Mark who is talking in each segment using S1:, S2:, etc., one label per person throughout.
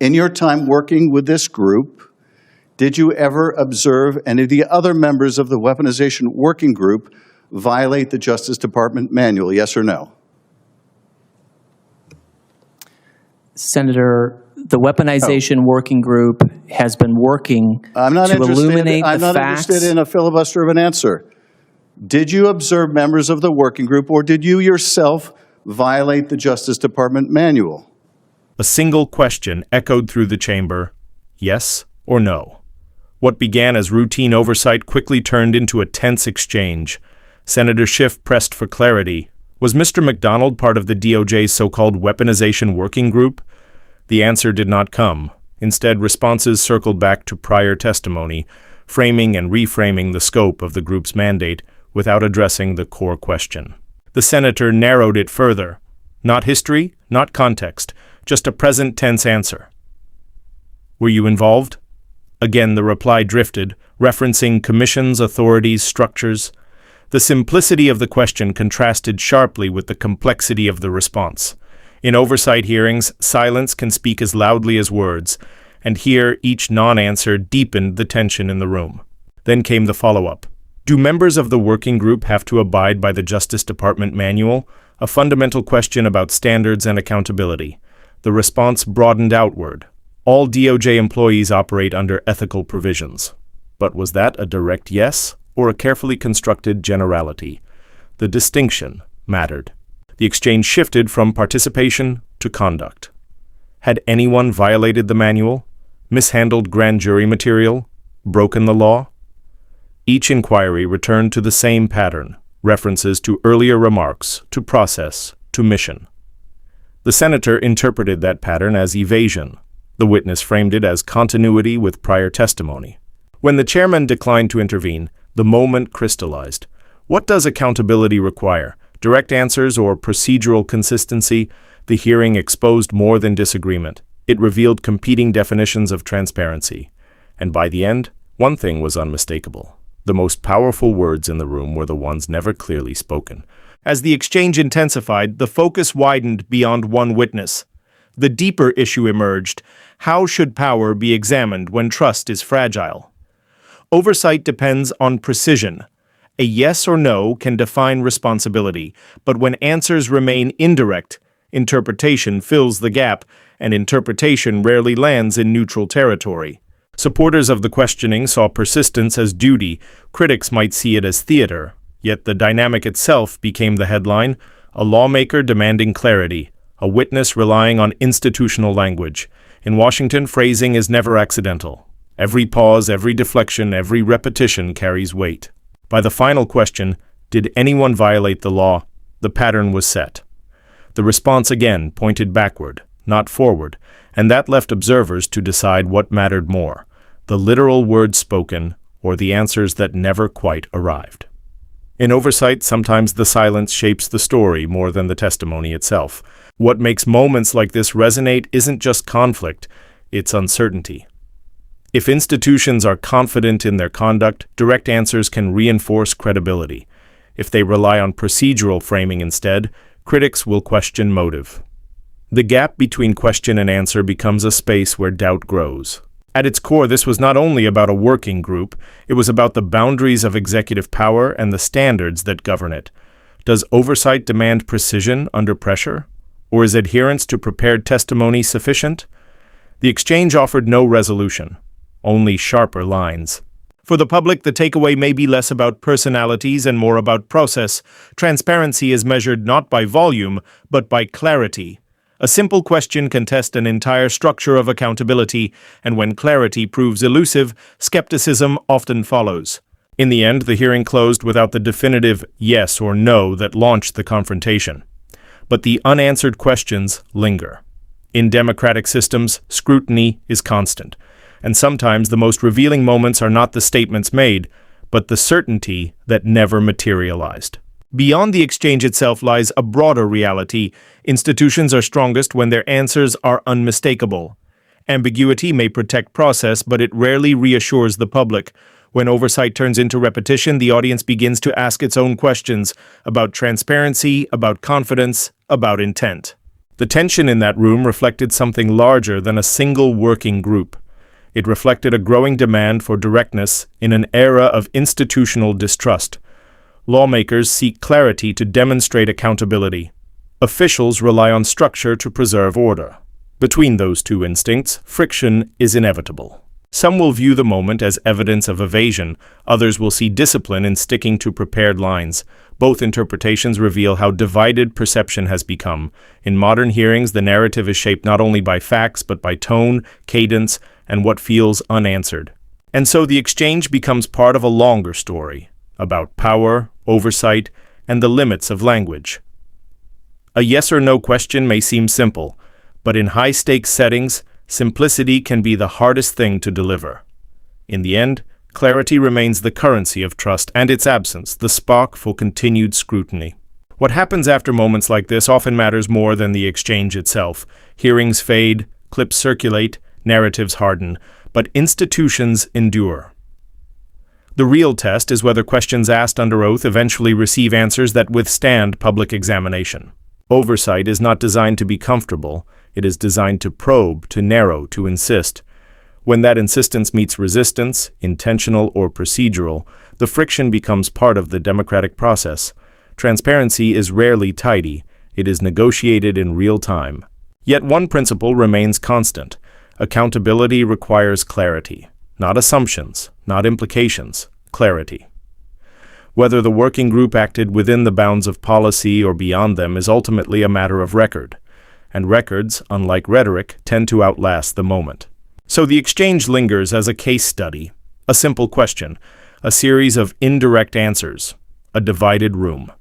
S1: In your time working with this group, did you ever observe any of the other members of the weaponization working group violate the Justice Department manual, yes or no?
S2: Senator, the weaponization working group has been working to illuminate the facts.
S1: I'm not interested in a filibuster of an answer. Did you observe members of the working group, or did you yourself violate the Justice Department manual?
S3: A single question echoed through the chamber, yes or no. What began as routine oversight quickly turned into a tense exchange. Senator Schiff pressed for clarity. Was Mr. McDonald part of the DOJ's so-called weaponization working group? The answer did not come. Instead, responses circled back to prior testimony, framing and reframing the scope of the group's mandate without addressing the core question. The senator narrowed it further. Not history, not context, just a present tense answer. Were you involved? Again, the reply drifted, referencing commissions, authorities, structures. The simplicity of the question contrasted sharply with the complexity of the response. In oversight hearings, silence can speak as loudly as words, and here each non-answer deepened the tension in the room. Then came the follow-up. Do members of the working group have to abide by the Justice Department manual? A fundamental question about standards and accountability. The response broadened outward. All DOJ employees operate under ethical provisions. But was that a direct yes, or a carefully constructed generality? The distinction mattered. The exchange shifted from participation to conduct. Had anyone violated the manual, mishandled grand jury material, broken the law? Each inquiry returned to the same pattern, references to earlier remarks, to process, to mission. The senator interpreted that pattern as evasion. The witness framed it as continuity with prior testimony. When the chairman declined to intervene, the moment crystallized. What does accountability require? Direct answers or procedural consistency? The hearing exposed more than disagreement. It revealed competing definitions of transparency. And by the end, one thing was unmistakable. The most powerful words in the room were the ones never clearly spoken. As the exchange intensified, the focus widened beyond one witness. The deeper issue emerged. How should power be examined when trust is fragile? Oversight depends on precision. A yes or no can define responsibility, but when answers remain indirect, interpretation fills the gap, and interpretation rarely lands in neutral territory. Supporters of the questioning saw persistence as duty. Critics might see it as theater. Yet the dynamic itself became the headline, a lawmaker demanding clarity, a witness relying on institutional language. In Washington, phrasing is never accidental. Every pause, every deflection, every repetition carries weight. By the final question, did anyone violate the law? The pattern was set. The response again pointed backward, not forward, and that left observers to decide what mattered more, the literal words spoken or the answers that never quite arrived. In oversight, sometimes the silence shapes the story more than the testimony itself. What makes moments like this resonate isn't just conflict, it's uncertainty. If institutions are confident in their conduct, direct answers can reinforce credibility. If they rely on procedural framing instead, critics will question motive. The gap between question and answer becomes a space where doubt grows. At its core, this was not only about a working group, it was about the boundaries of executive power and the standards that govern it. Does oversight demand precision under pressure? Or is adherence to prepared testimony sufficient? The exchange offered no resolution, only sharper lines. For the public, the takeaway may be less about personalities and more about process. Transparency is measured not by volume, but by clarity. A simple question can test an entire structure of accountability, and when clarity proves elusive, skepticism often follows. In the end, the hearing closed without the definitive yes or no that launched the confrontation. But the unanswered questions linger. In democratic systems, scrutiny is constant, and sometimes the most revealing moments are not the statements made, but the certainty that never materialized. Beyond the exchange itself lies a broader reality. Institutions are strongest when their answers are unmistakable. Ambiguity may protect process, but it rarely reassures the public. When oversight turns into repetition, the audience begins to ask its own questions about transparency, about confidence, about intent. The tension in that room reflected something larger than a single working group. It reflected a growing demand for directness in an era of institutional distrust. Lawmakers seek clarity to demonstrate accountability. Officials rely on structure to preserve order. Between those two instincts, friction is inevitable. Some will view the moment as evidence of evasion, others will see discipline in sticking to prepared lines. Both interpretations reveal how divided perception has become. In modern hearings, the narrative is shaped not only by facts, but by tone, cadence, and what feels unanswered. And so the exchange becomes part of a longer story about power, oversight, and the limits of language. A yes or no question may seem simple, but in high-stakes settings, simplicity can be the hardest thing to deliver. In the end, clarity remains the currency of trust, and its absence, the spark for continued scrutiny. What happens after moments like this often matters more than the exchange itself. Hearings fade, clips circulate, narratives harden, but institutions endure. The real test is whether questions asked under oath eventually receive answers that withstand public examination. Oversight is not designed to be comfortable. It is designed to probe, to narrow, to insist. When that insistence meets resistance, intentional or procedural, the friction becomes part of the democratic process. Transparency is rarely tidy. It is negotiated in real time. Yet one principle remains constant. Accountability requires clarity. Not assumptions, not implications, clarity. Whether the working group acted within the bounds of policy or beyond them is ultimately a matter of record. And records, unlike rhetoric, tend to outlast the moment. So the exchange lingers as a case study, a simple question, a series of indirect answers, a divided room.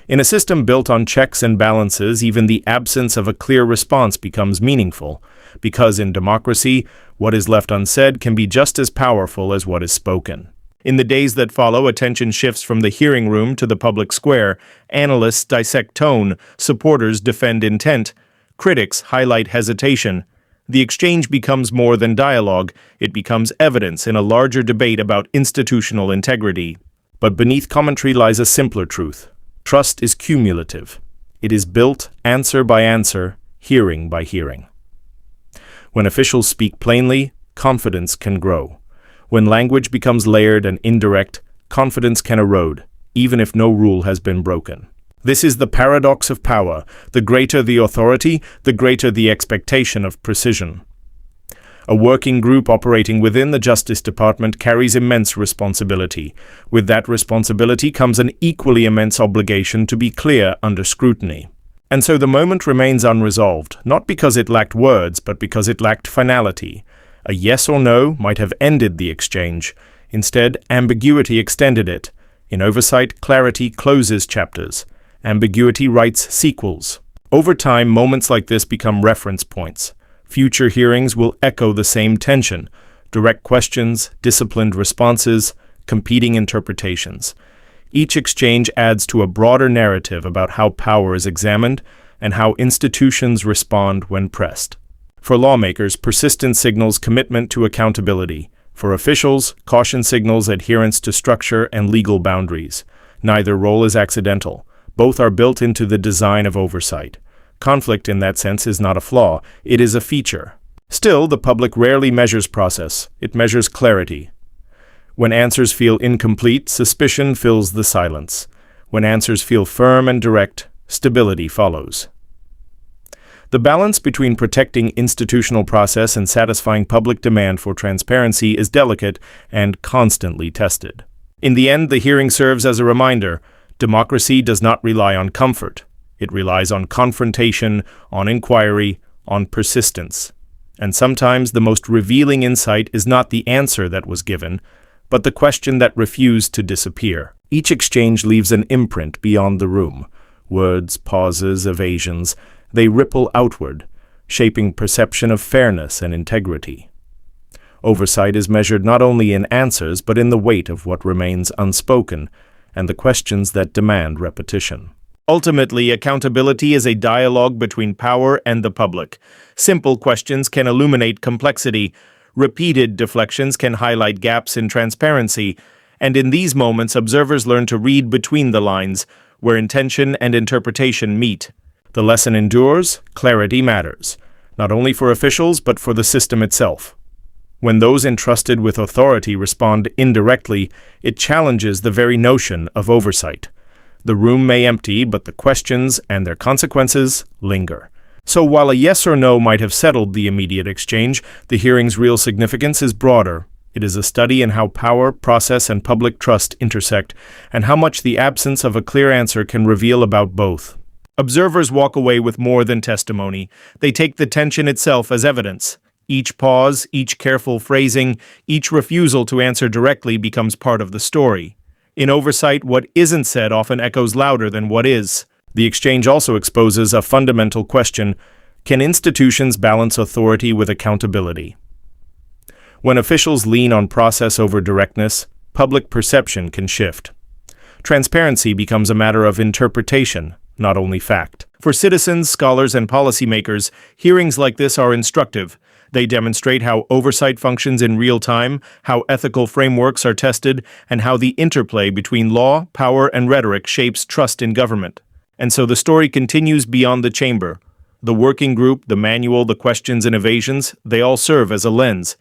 S3: In a system built on checks and balances, even the absence of a clear response becomes meaningful, because in democracy, what is left unsaid can be just as powerful as what is spoken. In the days that follow, attention shifts from the hearing room to the public square. Analysts dissect tone, supporters defend intent, critics highlight hesitation. The exchange becomes more than dialogue, it becomes evidence in a larger debate about institutional integrity. But beneath commentary lies a simpler truth. Trust is cumulative. It is built answer by answer, hearing by hearing. When officials speak plainly, confidence can grow. When language becomes layered and indirect, confidence can erode, even if no rule has been broken. This is the paradox of power. The greater the authority, the greater the expectation of precision. A working group operating within the Justice Department carries immense responsibility. With that responsibility comes an equally immense obligation to be clear under scrutiny. And so the moment remains unresolved, not because it lacked words, but because it lacked finality. A yes or no might have ended the exchange. Instead, ambiguity extended it. In oversight, clarity closes chapters. Ambiguity writes sequels. Over time, moments like this become reference points. Future hearings will echo the same tension. Direct questions, disciplined responses, competing interpretations. Each exchange adds to a broader narrative about how power is examined and how institutions respond when pressed. For lawmakers, persistence signals commitment to accountability. For officials, caution signals adherence to structure and legal boundaries. Neither role is accidental. Both are built into the design of oversight. Conflict in that sense is not a flaw, it is a feature. Still, the public rarely measures process, it measures clarity. When answers feel incomplete, suspicion fills the silence. When answers feel firm and direct, stability follows. The balance between protecting institutional process and satisfying public demand for transparency is delicate and constantly tested. In the end, the hearing serves as a reminder: democracy does not rely on comfort. It relies on confrontation, on inquiry, on persistence. And sometimes the most revealing insight is not the answer that was given, but the question that refused to disappear. Each exchange leaves an imprint beyond the room. Words, pauses, evasions, they ripple outward, shaping perception of fairness and integrity. Oversight is measured not only in answers, but in the weight of what remains unspoken and the questions that demand repetition. Ultimately, accountability is a dialogue between power and the public. Simple questions can illuminate complexity. Repeated deflections can highlight gaps in transparency. And in these moments, observers learn to read between the lines, where intention and interpretation meet. The lesson endures, clarity matters, not only for officials but for the system itself. When those entrusted with authority respond indirectly, it challenges the very notion of oversight. The room may empty, but the questions and their consequences linger. So while a yes or no might have settled the immediate exchange, the hearing's real significance is broader. It is a study in how power, process, and public trust intersect, and how much the absence of a clear answer can reveal about both. Observers walk away with more than testimony. They take the tension itself as evidence. Each pause, each careful phrasing, each refusal to answer directly becomes part of the story. In oversight, what isn't said often echoes louder than what is. The exchange also exposes a fundamental question: can institutions balance authority with accountability? When officials lean on process over directness, public perception can shift. Transparency becomes a matter of interpretation, not only fact. For citizens, scholars, and policymakers, hearings like this are instructive. They demonstrate how oversight functions in real time, how ethical frameworks are tested, and how the interplay between law, power, and rhetoric shapes trust in government. And so the story continues beyond the chamber. The working group, the manual, the questions and evasions, they all serve as a lens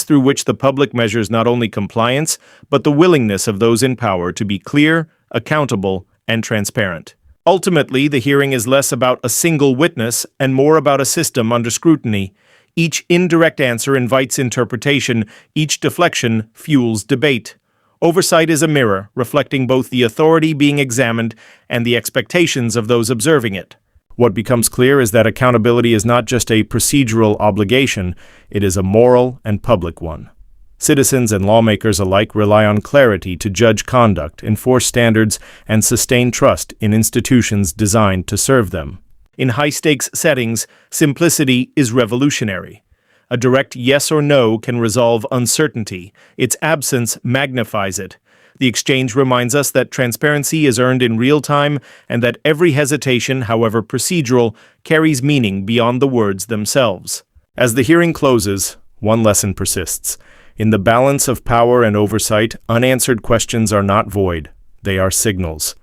S3: through which the public measures not only compliance, but the willingness of those in power to be clear, accountable, and transparent. Ultimately, the hearing is less about a single witness and more about a system under scrutiny. Each indirect answer invites interpretation, each deflection fuels debate. Oversight is a mirror, reflecting both the authority being examined and the expectations of those observing it. What becomes clear is that accountability is not just a procedural obligation, it is a moral and public one. Citizens and lawmakers alike rely on clarity to judge conduct, enforce standards, and sustain trust in institutions designed to serve them. In high-stakes settings, simplicity is revolutionary. A direct yes or no can resolve uncertainty. Its absence magnifies it. The exchange reminds us that transparency is earned in real time and that every hesitation, however procedural, carries meaning beyond the words themselves. As the hearing closes, one lesson persists. In the balance of power and oversight, unanswered questions are not void. They are signals.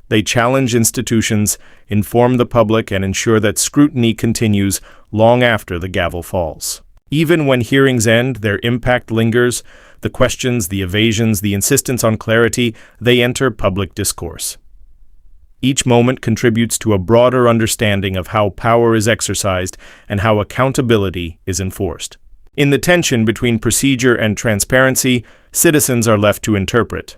S3: They challenge institutions, inform the public, and ensure that scrutiny continues long after the gavel falls. Even when hearings end, their impact lingers. The questions, the evasions, the insistence on clarity, they enter public discourse. Each moment contributes to a broader understanding of how power is exercised and how accountability is enforced. In the tension between procedure and transparency, citizens are left to interpret.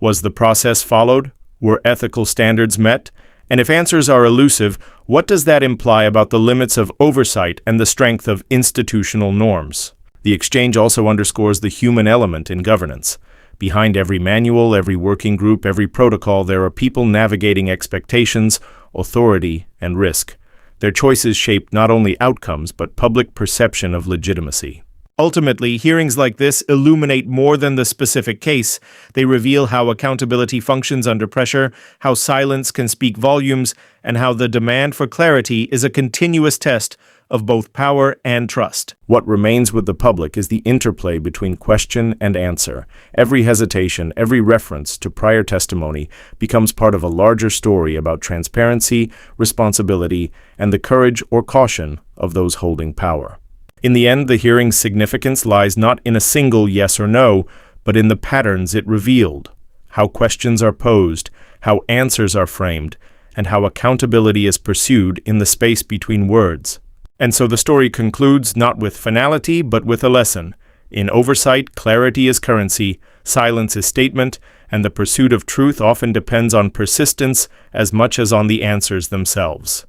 S3: Was the process followed? Were ethical standards met? And if answers are elusive, what does that imply about the limits of oversight and the strength of institutional norms? The exchange also underscores the human element in governance. Behind every manual, every working group, every protocol, there are people navigating expectations, authority, and risk. Their choices shape not only outcomes, but public perception of legitimacy. Ultimately, hearings like this illuminate more than the specific case. They reveal how accountability functions under pressure, how silence can speak volumes, and how the demand for clarity is a continuous test of both power and trust. What remains with the public is the interplay between question and answer. Every hesitation, every reference to prior testimony becomes part of a larger story about transparency, responsibility, and the courage or caution of those holding power. In the end, the hearing's significance lies not in a single yes or no, but in the patterns it revealed, how questions are posed, how answers are framed, and how accountability is pursued in the space between words. And so the story concludes not with finality, but with a lesson. In oversight, clarity is currency, silence is statement, and the pursuit of truth often depends on persistence as much as on the answers themselves.